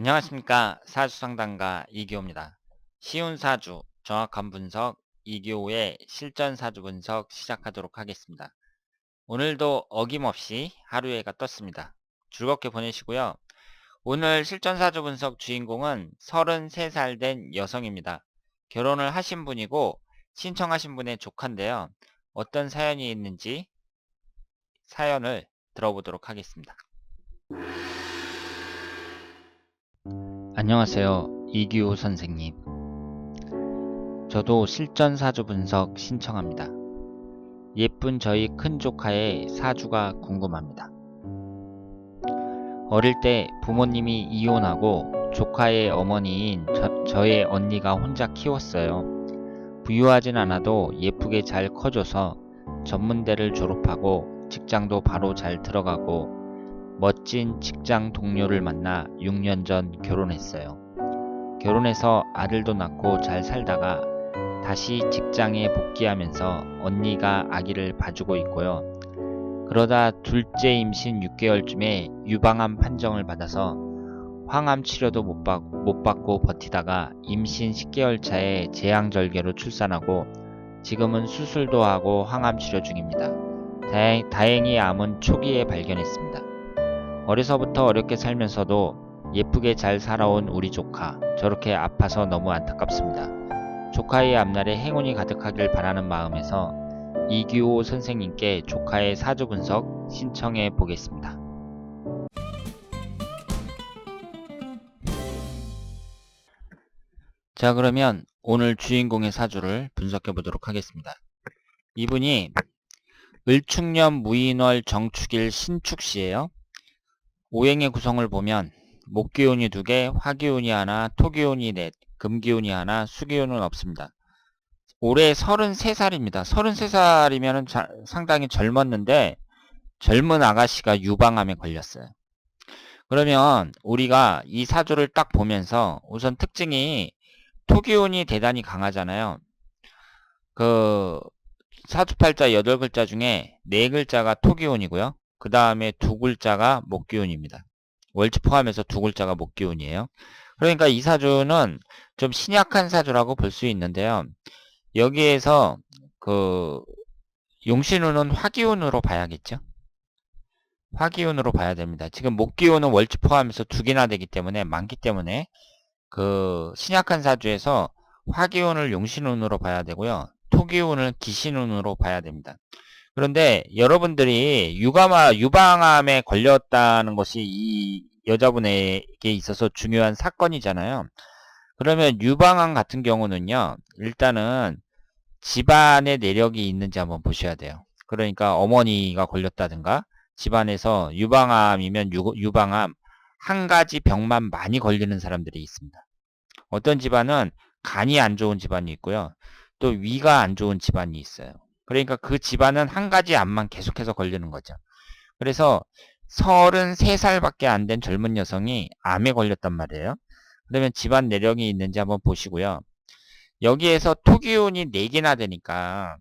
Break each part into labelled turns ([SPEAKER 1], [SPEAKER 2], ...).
[SPEAKER 1] 안녕하십니까. 사주상담가 이기호입니다. 쉬운 사주, 정확한 분석, 이기호의 실전 사주 분석 시작하도록 하겠습니다. 오늘도 어김없이 하루해가 떴습니다. 즐겁게 보내시고요. 오늘 실전 사주 분석 주인공은 33살 된 여성입니다. 결혼을 하신 분이고 신청하신 분의 조카인데요. 어떤 사연이 있는지 사연을 들어보도록 하겠습니다. 안녕하세요. 이기호 선생님. 저도 실전 사주 분석 신청합니다. 예쁜 저희 큰 조카의 사주가 궁금합니다. 어릴 때 부모님이 이혼하고 조카의 어머니인 저의 언니가 혼자 키웠어요. 부유하진 않아도 예쁘게 잘 커줘서 전문대를 졸업하고 직장도 바로 잘 들어가고 멋진 직장 동료를 만나 6년 전 결혼했어요. 결혼해서 아들도 낳고 잘 살다가 다시 직장에 복귀하면서 언니가 아기를 봐주고 있고요. 그러다 둘째 임신 6개월쯤에 유방암 판정을 받아서 항암 치료도 못 받고 버티다가 임신 10개월 차에 제왕절개로 출산하고 지금은 수술도 하고 항암 치료 중입니다. 다행히 암은 초기에 발견했습니다. 어려서부터 어렵게 살면서도 예쁘게 잘 살아온 우리 조카, 저렇게 아파서 너무 안타깝습니다. 조카의 앞날에 행운이 가득하길 바라는 마음에서 이규호 선생님께 조카의 사주 분석 신청해 보겠습니다. 자, 그러면 오늘 주인공의 사주를 분석해 보도록 하겠습니다. 이분이 을축년 무인월 정축일 신축시예요. 오행의 구성을 보면 목기운이 2개, 화기운이 하나, 토기운이 4, 금기운이 하나, 수기운은 없습니다. 올해 33살입니다. 33살이면 상당히 젊었는데 젊은 아가씨가 유방암에 걸렸어요. 그러면 우리가 이 사주를 딱 보면서 우선 특징이 토기운이 대단히 강하잖아요. 그 사주팔자 8글자 중에 4글자가 토기운이고요. 그 다음에 2글자가 목기운입니다. 월지 포함해서 2글자가 목기운이에요. 그러니까 이 사주는 좀 신약한 사주라고 볼 수 있는데요. 여기에서 용신운은 화기운으로 봐야겠죠. 화기운으로 봐야 됩니다. 지금 목기운은 월지 포함해서 2개나 되기 때문에 많기 때문에 신약한 사주에서 화기운을 용신운으로 봐야 되고요. 토기운을 기신운으로 봐야 됩니다. 그런데 여러분들이 유방암에 걸렸다는 것이 이 여자분에게 있어서 중요한 사건이잖아요. 그러면 유방암 같은 경우는요. 일단은 집안에 내력이 있는지 한번 보셔야 돼요. 그러니까 어머니가 걸렸다든가 집안에서 유방암이면 유방암 한 가지 병만 많이 걸리는 사람들이 있습니다. 어떤 집안은 간이 안 좋은 집안이 있고요. 또 위가 안 좋은 집안이 있어요. 그러니까 그 집안은 한 가지 암만 계속해서 걸리는 거죠. 그래서 33살밖에 안 된 젊은 여성이 암에 걸렸단 말이에요. 그러면 집안 내력이 있는지 한번 보시고요. 여기에서 토기운이 4개나 되니까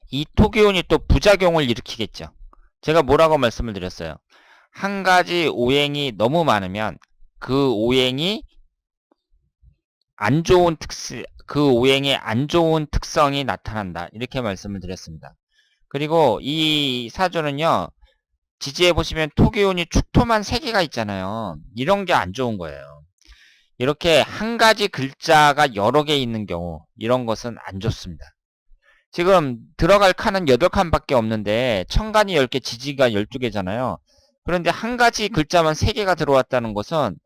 [SPEAKER 1] 이 토기운이 또 부작용을 일으키겠죠. 제가 뭐라고 말씀을 드렸어요. 한 가지 오행이 너무 많으면 그 오행이 그 오행의 안 좋은 특성이 나타난다. 이렇게 말씀을 드렸습니다. 그리고 이 사주는요. 지지해 보시면 토기운이 축토만 3개가 있잖아요. 이런 게 안 좋은 거예요. 이렇게 한 가지 글자가 여러 개 있는 경우 이런 것은 안 좋습니다. 지금 들어갈 칸은 8칸밖에 없는데 천간이 10개, 지지가 12개잖아요. 그런데 한 가지 글자만 3개가 들어왔다는 것은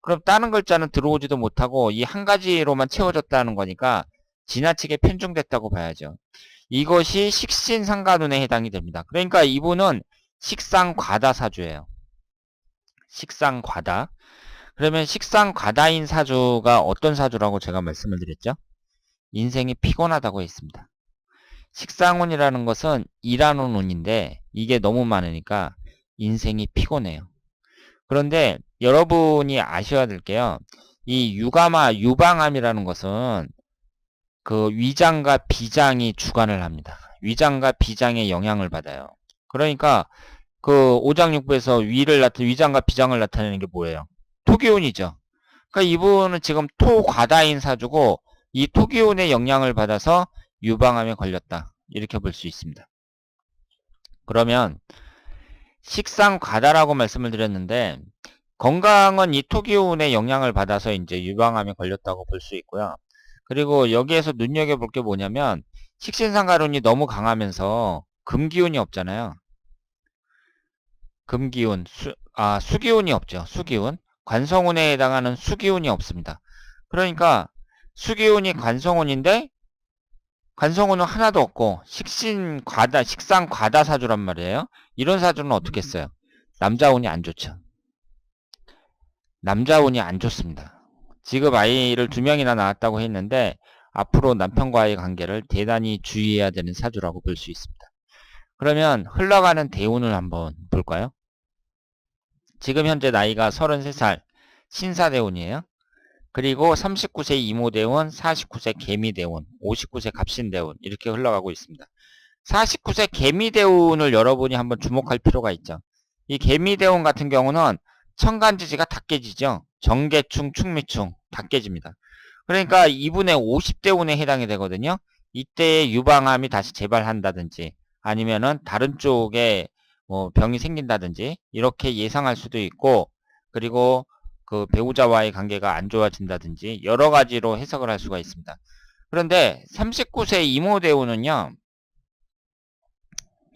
[SPEAKER 1] 그럼 다른 글자는 들어오지도 못하고 이 한 가지로만 채워졌다는 거니까 지나치게 편중됐다고 봐야죠. 이것이 식신상간운에 해당이 됩니다. 그러니까 이분은 식상과다 사주예요. 식상과다. 그러면 식상과다인 사주가 어떤 사주라고 제가 말씀을 드렸죠? 인생이 피곤하다고 했습니다. 식상운이라는 것은 일하는 운인데 이게 너무 많으니까 인생이 피곤해요. 그런데 여러분이 아셔야 될 게요. 이 유방암이라는 것은 그 위장과 비장이 주관을 합니다. 위장과 비장의 영향을 받아요. 그러니까 그 오장육부에서 위장과 비장을 나타내는 게 뭐예요? 토기운이죠. 그러니까 이분은 지금 토과다인 사주고 이 토기운의 영향을 받아서 유방암에 걸렸다. 이렇게 볼 수 있습니다. 그러면 식상과다라고 말씀을 드렸는데 건강은 이 토기운의 영향을 받아서 이제 유방암에 걸렸다고 볼 수 있고요. 그리고 여기에서 눈여겨볼 게 뭐냐면 식신상가운이 너무 강하면서 금기운이 없잖아요. 금기운, 수기운이 없죠. 수기운. 관성운에 해당하는 수기운이 없습니다. 그러니까 수기운이 관성운인데 관성운은 하나도 없고 식상과다 사주란 말이에요. 이런 사주는 어떻게 써요? 남자운이 안 좋죠. 남자운이 안 좋습니다. 지금 아이를 2명이나 낳았다고 했는데 앞으로 남편과의 관계를 대단히 주의해야 되는 사주라고 볼 수 있습니다. 그러면 흘러가는 대운을 한번 볼까요? 지금 현재 나이가 33살 신사대운이에요. 그리고 39세 이모대운, 49세 개미대운, 59세 갑신대운 이렇게 흘러가고 있습니다. 49세 개미대운을 여러분이 한번 주목할 필요가 있죠. 이 개미대운 같은 경우는 천간지지가 다 깨지죠. 정계충, 충미충 다 깨집니다. 그러니까 이분의 50대운에 해당이 되거든요. 이때 유방암이 다시 재발한다든지 아니면은 다른 쪽에 뭐 병이 생긴다든지 이렇게 예상할 수도 있고, 그리고 그 배우자와의 관계가 안 좋아진다든지 여러 가지로 해석을 할 수가 있습니다. 그런데 39세 이모대운은요,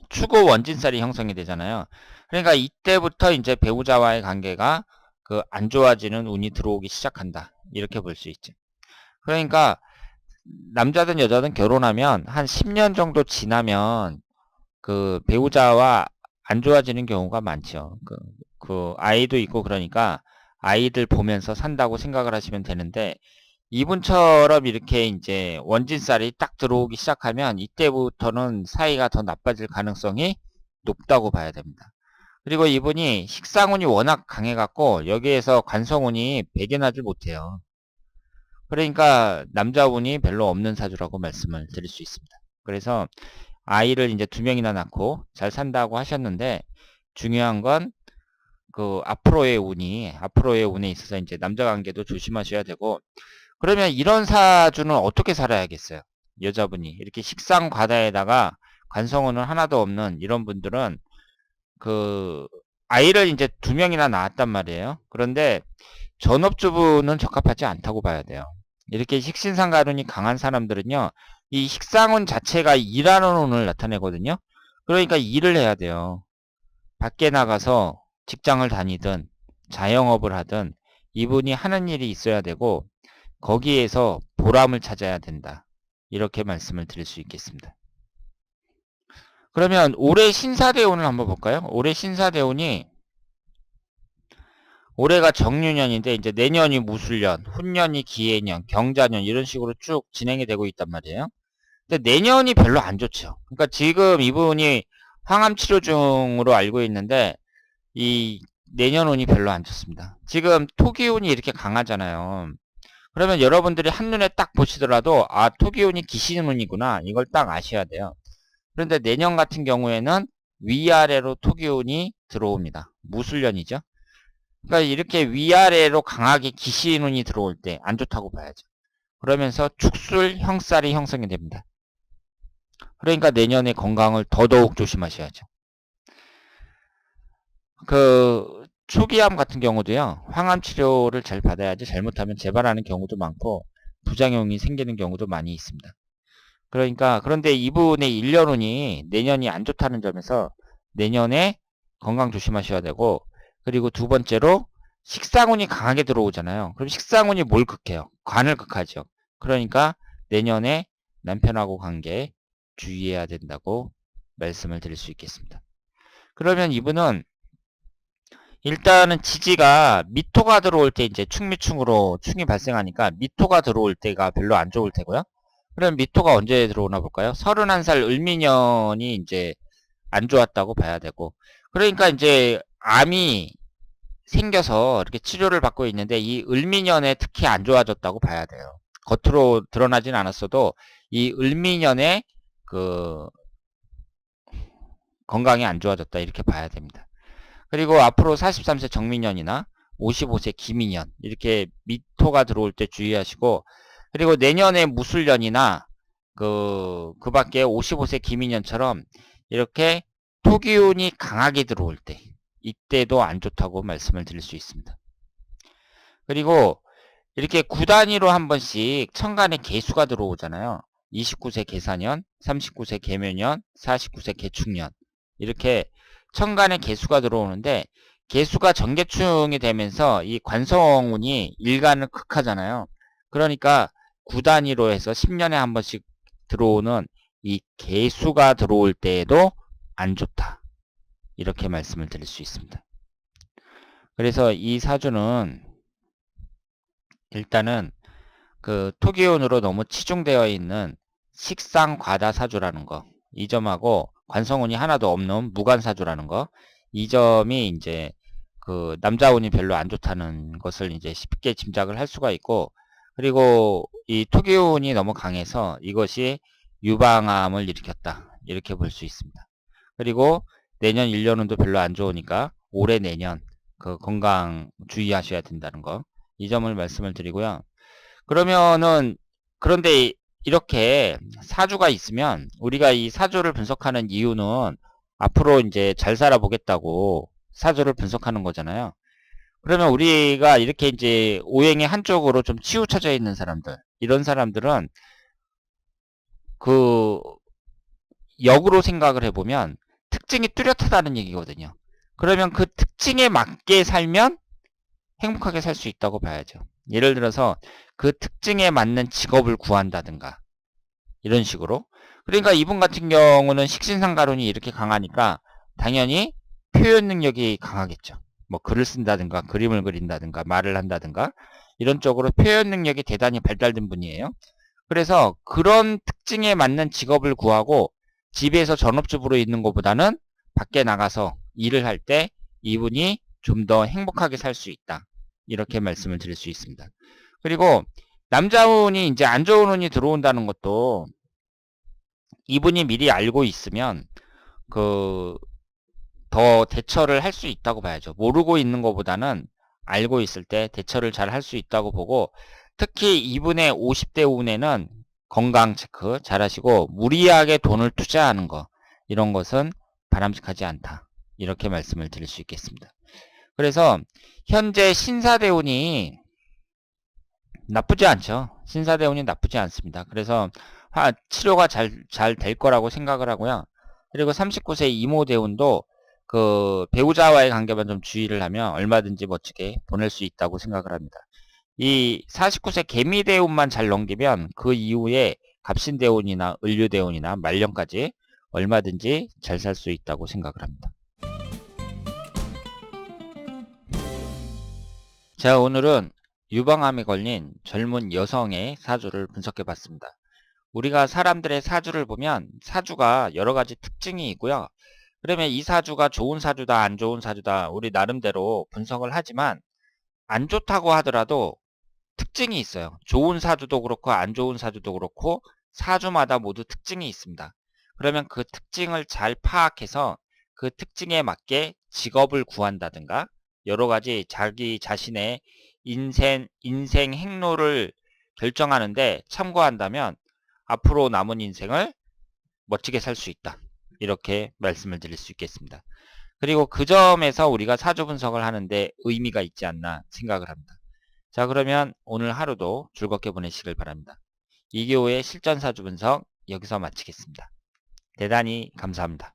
[SPEAKER 1] 추구 원진살이 형성이 되잖아요. 그러니까 이때부터 이제 배우자와의 관계가 그 안 좋아지는 운이 들어오기 시작한다. 이렇게 볼 수 있죠. 그러니까 남자든 여자든 결혼하면 한 10년 정도 지나면 그 배우자와 안 좋아지는 경우가 많죠. 그 아이도 있고 그러니까 아이들 보면서 산다고 생각을 하시면 되는데, 이분처럼 이렇게 이제 원진살이 딱 들어오기 시작하면 이때부터는 사이가 더 나빠질 가능성이 높다고 봐야 됩니다. 그리고 이분이 식상운이 워낙 강해갖고 여기에서 관성운이 배견하지 못해요. 그러니까 남자운이 별로 없는 사주라고 말씀을 드릴 수 있습니다. 그래서 아이를 이제 2명이나 낳고 잘 산다고 하셨는데, 중요한 건 그 앞으로의 운에 있어서 이제 남자 관계도 조심하셔야 되고, 그러면 이런 사주는 어떻게 살아야겠어요? 여자분이 이렇게 식상과다에다가 관성운은 하나도 없는 이런 분들은 그 아이를 이제 2명이나 낳았단 말이에요. 그런데 전업주부는 적합하지 않다고 봐야 돼요. 이렇게 식신상가운이 강한 사람들은요, 이 식상운 자체가 일하는 운을 나타내거든요. 그러니까 일을 해야 돼요. 밖에 나가서 직장을 다니든 자영업을 하든 이분이 하는 일이 있어야 되고 거기에서 보람을 찾아야 된다. 이렇게 말씀을 드릴 수 있겠습니다. 그러면 올해 신사대운을 한번 볼까요? 올해 신사대운이 올해가 정유년인데 이제 내년이 무술년, 훈년이 기해년, 경자년 이런 식으로 쭉 진행이 되고 있단 말이에요. 근데 내년이 별로 안 좋죠. 그러니까 지금 이분이 항암 치료 중으로 알고 있는데 이 내년 운이 별로 안 좋습니다. 지금 토기운이 이렇게 강하잖아요. 그러면 여러분들이 한눈에 딱 보시더라도 토기운이 기신운이구나 이걸 딱 아셔야 돼요. 그런데 내년 같은 경우에는 위아래로 토기운이 들어옵니다. 무술년이죠. 그러니까 이렇게 위아래로 강하게 기신운이 들어올 때 안 좋다고 봐야죠. 그러면서 축술 형살이 형성이 됩니다. 그러니까 내년에 건강을 더더욱 조심하셔야죠. 그 초기암 같은 경우도요, 항암 치료를 잘 받아야지 잘못하면 재발하는 경우도 많고 부작용이 생기는 경우도 많이 있습니다. 그러니까 그런데 이분의 1년운이 내년이 안 좋다는 점에서 내년에 건강 조심하셔야 되고, 그리고 두 번째로 식상운이 강하게 들어오잖아요. 그럼 식상운이 뭘 극해요? 관을 극하죠. 그러니까 내년에 남편하고 관계 주의해야 된다고 말씀을 드릴 수 있겠습니다. 그러면 이분은 일단은 지지가 미토가 들어올 때 이제 충미충으로 충이 발생하니까 미토가 들어올 때가 별로 안 좋을 테고요. 그럼 미토가 언제 들어오나 볼까요? 31살 을미년이 이제 안 좋았다고 봐야 되고, 그러니까 이제 암이 생겨서 이렇게 치료를 받고 있는데 이 을미년에 특히 안 좋아졌다고 봐야 돼요. 겉으로 드러나진 않았어도 이 을미년에 그 건강이 안 좋아졌다 이렇게 봐야 됩니다. 그리고 앞으로 43세 정민년이나 55세 기미년 이렇게 미토가 들어올 때 주의하시고, 그리고 내년에 무술년이나 그 밖에 55세 기미년처럼 이렇게 토기운이 강하게 들어올 때, 이때도 안 좋다고 말씀을 드릴 수 있습니다. 그리고 이렇게 9단위로 한 번씩 천간에 개수가 들어오잖아요. 29세 개사년, 39세 개묘년, 49세 개축년 이렇게 천간에 개수가 들어오는데, 개수가 정계충이 되면서 이 관성운이 일간을 극하잖아요. 그러니까 9단위로 해서 10년에 한 번씩 들어오는 이 개수가 들어올 때에도 안 좋다, 이렇게 말씀을 드릴 수 있습니다. 그래서 이 사주는 일단은 그 토기운으로 너무 치중되어 있는 식상과다 사주라는 거, 이 점하고 관성운이 하나도 없는 무관사주라는 거, 이 점이 이제 그 남자운이 별로 안 좋다는 것을 이제 쉽게 짐작을 할 수가 있고, 그리고 이 토기운이 너무 강해서 이것이 유방암을 일으켰다, 이렇게 볼 수 있습니다. 그리고 내년 1년운도 별로 안 좋으니까 올해 내년 그 건강 주의하셔야 된다는 거, 이 점을 말씀을 드리고요. 그러면은, 그런데 이렇게 사주가 있으면 우리가 이 사주를 분석하는 이유는 앞으로 이제 잘 살아보겠다고 사주를 분석하는 거잖아요. 그러면 우리가 이렇게 이제 오행의 한쪽으로 좀 치우쳐져 있는 사람들, 이런 사람들은 그 역으로 생각을 해보면 특징이 뚜렷하다는 얘기거든요. 그러면 그 특징에 맞게 살면 행복하게 살 수 있다고 봐야죠. 예를 들어서 그 특징에 맞는 직업을 구한다든가 이런 식으로. 그러니까 이분 같은 경우는 식신상가론이 이렇게 강하니까 당연히 표현 능력이 강하겠죠. 뭐 글을 쓴다든가 그림을 그린다든가 말을 한다든가 이런 쪽으로 표현 능력이 대단히 발달된 분이에요. 그래서 그런 특징에 맞는 직업을 구하고 집에서 전업주부로 있는 것보다는 밖에 나가서 일을 할 때 이분이 좀 더 행복하게 살 수 있다, 이렇게 말씀을 드릴 수 있습니다. 그리고 남자운이 이제 안 좋은 운이 들어온다는 것도 이분이 미리 알고 있으면 그 더 대처를 할 수 있다고 봐야죠. 모르고 있는 것보다는 알고 있을 때 대처를 잘 할 수 있다고 보고, 특히 이분의 50대 운에는 건강 체크 잘 하시고 무리하게 돈을 투자하는 거, 이런 것은 바람직하지 않다, 이렇게 말씀을 드릴 수 있겠습니다. 그래서 현재 신사대운이 나쁘지 않죠. 신사대운이 나쁘지 않습니다. 그래서 치료가 잘 될 거라고 생각을 하고요. 그리고 39세 이모대운도 그 배우자와의 관계만 좀 주의를 하면 얼마든지 멋지게 보낼 수 있다고 생각을 합니다. 이 49세 개미대운만 잘 넘기면 그 이후에 갑신대운이나 을류대운이나 말년까지 얼마든지 잘 살 수 있다고 생각을 합니다. 자, 오늘은 유방암에 걸린 젊은 여성의 사주를 분석해 봤습니다. 우리가 사람들의 사주를 보면 사주가 여러 가지 특징이 있고요. 그러면 이 사주가 좋은 사주다, 안 좋은 사주다, 우리 나름대로 분석을 하지만 안 좋다고 하더라도 특징이 있어요. 좋은 사주도 그렇고 안 좋은 사주도 그렇고 사주마다 모두 특징이 있습니다. 그러면 그 특징을 잘 파악해서 그 특징에 맞게 직업을 구한다든가 여러 가지 자기 자신의 인생 행로를 결정하는데 참고한다면 앞으로 남은 인생을 멋지게 살 수 있다, 이렇게 말씀을 드릴 수 있겠습니다. 그리고 그 점에서 우리가 사주 분석을 하는데 의미가 있지 않나 생각을 합니다. 자, 그러면 오늘 하루도 즐겁게 보내시길 바랍니다. 이교우의 실전 사주 분석 여기서 마치겠습니다. 대단히 감사합니다.